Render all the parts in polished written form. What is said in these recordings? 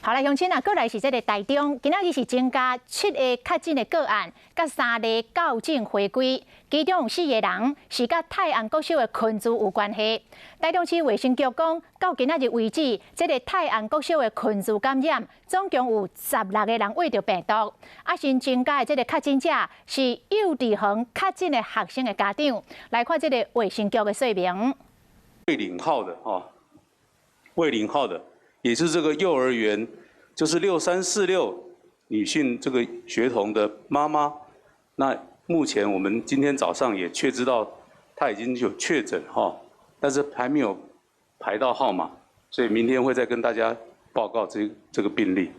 好来，乡亲啊，过来是这个台中，今仔日是增加7个确诊的个案，甲3个校正回归，其中有4个人是甲泰安国小的群聚有关系。台中市卫生局讲，到今仔日为止，这个泰安国小的群聚感染，总共有16个人患着病毒。新增加的这个确诊者是幼稚园确诊的学生的家长。来看这个卫生局的说明。未领号的未领号的，也是这个幼儿园，就是6346女性这个学童的妈妈。那目前我们今天早上也确知到她已经有确诊但是还没有排到号码，所以明天会再跟大家报告这个病例。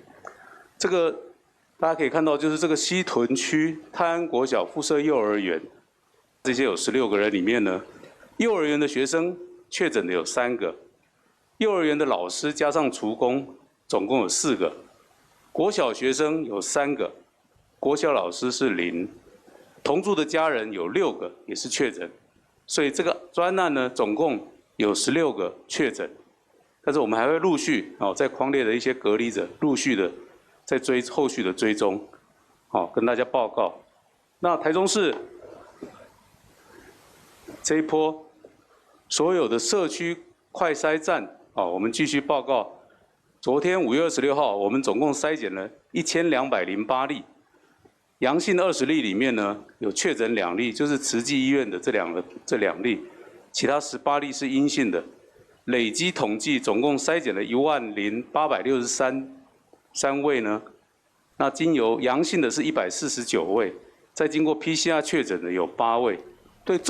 这个大家可以看到，就是这个西屯区泰安国小附设幼儿园，这些有16个人里面呢，幼儿园的学生确诊的有3个。幼儿园的老师加上厨工，总共有4个；国小学生有3个，国小老师是0，同住的家人有6个，也是确诊。所以这个专案呢，总共有16个确诊。但是我们还会陆续在匡列的一些隔离者，陆续的在后续的追踪，跟大家报告。那台中市这一波所有的社区快筛站。我们继续报告。昨天5月26号，我们总共筛检了1208例，阳性20例里面呢，有确诊2例，就是慈济医院的这两例，其他18例是阴性的。累积统计，总共筛检了10863位呢。那经由阳性的是149位，再经过 PCR 确诊的有8位，对重。